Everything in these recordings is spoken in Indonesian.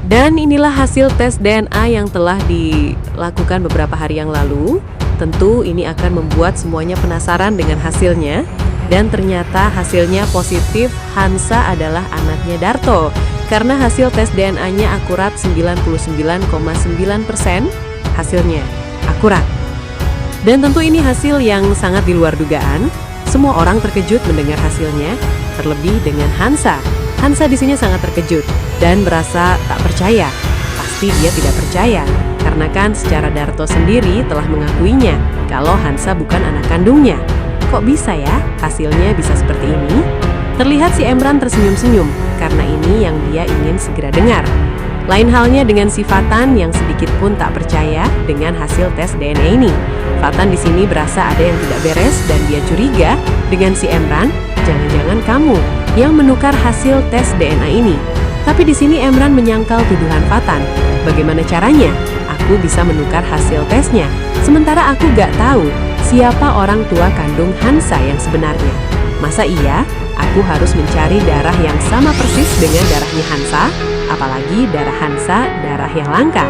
Dan inilah hasil tes DNA yang telah dilakukan beberapa hari yang lalu. Tentu ini akan membuat semuanya penasaran dengan hasilnya. Dan ternyata hasilnya positif, Hansa adalah anaknya Darto. Karena hasil tes DNA-nya akurat 99,9%, hasilnya akurat. Dan tentu ini hasil yang sangat di luar dugaan. Semua orang terkejut mendengar hasilnya, terlebih dengan Hansa. Hansa di sini sangat terkejut dan merasa tak percaya. Pasti dia tidak percaya, karena kan secara Darto sendiri telah mengakuinya kalau Hansa bukan anak kandungnya. Kok bisa ya hasilnya bisa seperti ini? Terlihat si Emran tersenyum-senyum, karena ini yang dia ingin segera dengar. Lain halnya dengan si Fatan yang sedikit pun tak percaya dengan hasil tes DNA ini. Fatan di sini berasa ada yang tidak beres dan dia curiga dengan si Emran, jangan-jangan kamu yang menukar hasil tes DNA ini. Tapi di sini Emran menyangkal tuduhan Fatan. Bagaimana caranya? Aku bisa menukar hasil tesnya, sementara aku gak tahu siapa orang tua kandung Hansa yang sebenarnya. Masa iya? Aku harus mencari darah yang sama persis dengan darahnya Hansa, apalagi darah Hansa darah yang langka.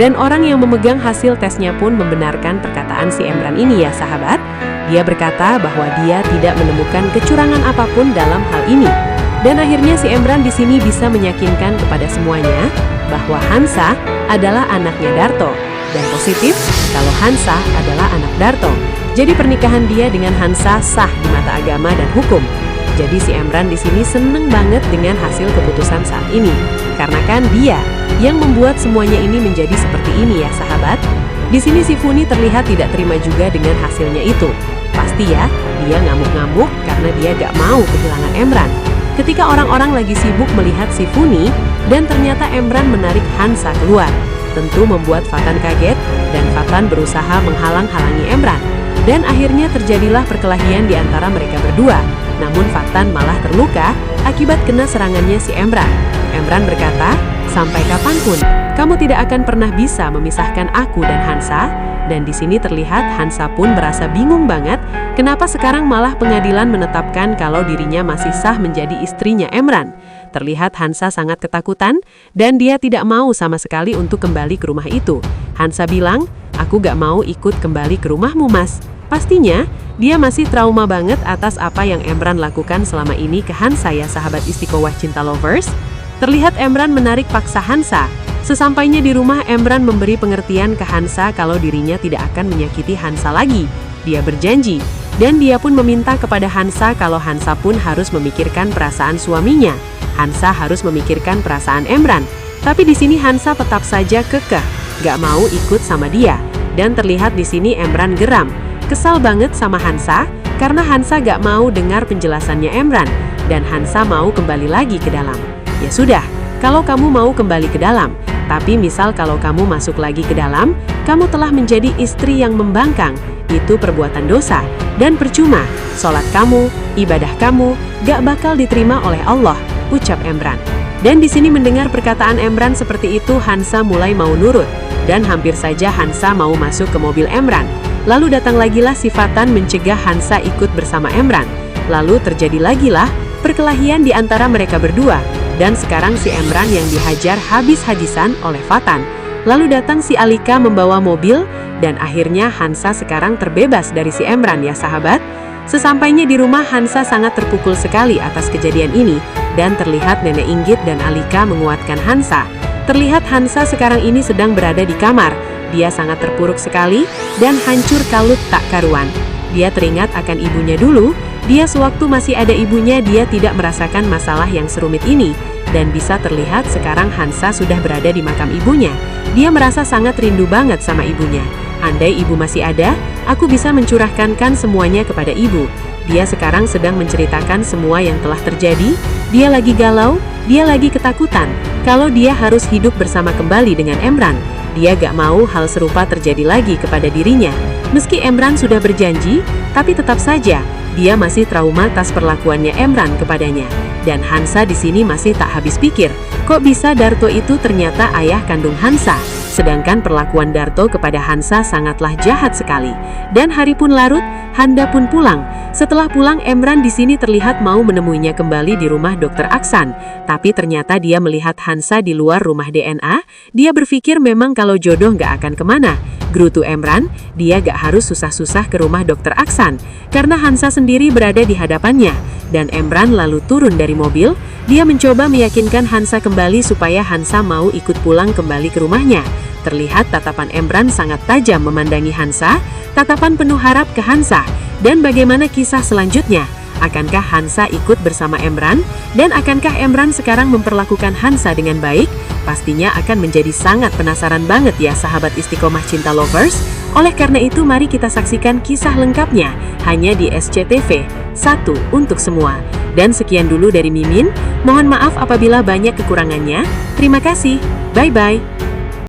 Dan orang yang memegang hasil tesnya pun membenarkan perkataan si Emran ini ya sahabat. Dia berkata bahwa dia tidak menemukan kecurangan apapun dalam hal ini. Dan akhirnya si Emran di sini bisa meyakinkan kepada semuanya bahwa Hansa adalah anaknya Darto. Dan positif kalau Hansa adalah anak Darto. Jadi pernikahan dia dengan Hansa sah di mata agama dan hukum. Jadi si Emran di sini seneng banget dengan hasil keputusan saat ini. Karena kan dia yang membuat semuanya ini menjadi seperti ini ya sahabat. Di sini si Funi terlihat tidak terima juga dengan hasilnya itu. Pasti ya, dia ngamuk-ngamuk karena dia gak mau kehilangan Emran. Ketika orang-orang lagi sibuk melihat si Funi dan ternyata Emran menarik Hansa keluar. Tentu membuat Fatan kaget dan Fatan berusaha menghalang-halangi Emran. Dan akhirnya terjadilah perkelahian di antara mereka berdua. Namun Fatan malah terluka akibat kena serangannya si Emran. Emran berkata, sampai kapanpun kamu tidak akan pernah bisa memisahkan aku dan Hansa. Dan di sini terlihat Hansa pun merasa bingung banget kenapa sekarang malah pengadilan menetapkan kalau dirinya masih sah menjadi istrinya Emran. Terlihat Hansa sangat ketakutan dan dia tidak mau sama sekali untuk kembali ke rumah itu. Hansa bilang, aku gak mau ikut kembali ke rumahmu mas. Pastinya, dia masih trauma banget atas apa yang Emran lakukan selama ini ke Hansa ya sahabat istiqomah cinta lovers. Terlihat Emran menarik paksa Hansa. Sesampainya di rumah, Emran memberi pengertian ke Hansa kalau dirinya tidak akan menyakiti Hansa lagi. Dia berjanji, dan dia pun meminta kepada Hansa kalau Hansa pun harus memikirkan perasaan suaminya. Hansa harus memikirkan perasaan Emran. Tapi di sini Hansa tetap saja kekeh, gak mau ikut sama dia. Dan terlihat di sini Emran geram. Kesal banget sama Hansa karena Hansa gak mau dengar penjelasannya Emran dan Hansa mau kembali lagi ke dalam. Ya sudah, kalau kamu mau kembali ke dalam, tapi misal kalau kamu masuk lagi ke dalam, kamu telah menjadi istri yang membangkang. Itu perbuatan dosa dan percuma. Sholat kamu, ibadah kamu gak bakal diterima oleh Allah, ucap Emran. Dan di sini mendengar perkataan Emran seperti itu, Hansa mulai mau nurut dan hampir saja Hansa mau masuk ke mobil Emran. Lalu datang lagilah si Fatan mencegah Hansa ikut bersama Emran. Lalu terjadi lagilah perkelahian di antara mereka berdua. Dan sekarang si Emran yang dihajar habis-habisan oleh Fatan. Lalu datang si Alika membawa mobil dan akhirnya Hansa sekarang terbebas dari si Emran ya sahabat. Sesampainya di rumah Hansa sangat terpukul sekali atas kejadian ini. Dan terlihat Nenek Inggit dan Alika menguatkan Hansa. Terlihat Hansa sekarang ini sedang berada di kamar. Dia sangat terpuruk sekali dan hancur kalut tak karuan. Dia teringat akan ibunya dulu. Dia sewaktu masih ada ibunya, dia tidak merasakan masalah yang serumit ini. Dan bisa terlihat sekarang Hansa sudah berada di makam ibunya. Dia merasa sangat rindu banget sama ibunya. Andai ibu masih ada, aku bisa mencurahkan semuanya kepada ibu. Dia sekarang sedang menceritakan semua yang telah terjadi. Dia lagi galau, dia lagi ketakutan kalau dia harus hidup bersama kembali dengan Emran. Dia gak mau hal serupa terjadi lagi kepada dirinya. Meski Emran sudah berjanji, tapi tetap saja dia masih trauma atas perlakuannya Emran kepadanya. Dan Hansa di sini masih tak habis pikir Kok bisa Darto itu ternyata ayah kandung Hansa? Sedangkan perlakuan Darto kepada Hansa sangatlah jahat sekali. Dan hari pun larut, Handa pun pulang. Setelah pulang, Emran di sini terlihat mau menemuinya kembali di rumah Dr. Aksan. Tapi ternyata dia melihat Hansa di luar rumah DNA. Dia berpikir memang kalau jodoh nggak akan kemana. Gerutu Emran, dia gak harus susah-susah ke rumah Dr. Aksan. Karena Hansa sendiri berada di hadapannya. Dan Emran lalu turun dari mobil. Dia mencoba meyakinkan Hansa kembali supaya Hansa mau ikut pulang kembali ke rumahnya. Terlihat tatapan Emran sangat tajam memandangi Hansa, tatapan penuh harap ke Hansa. Dan bagaimana kisah selanjutnya? Akankah Hansa ikut bersama Emran? Dan akankah Emran sekarang memperlakukan Hansa dengan baik? Pastinya akan menjadi sangat penasaran banget ya sahabat Istiqomah Cinta Lovers. Oleh karena itu mari kita saksikan kisah lengkapnya hanya di SCTV, satu untuk semua. Dan sekian dulu dari Mimin, mohon maaf apabila banyak kekurangannya. Terima kasih, bye-bye.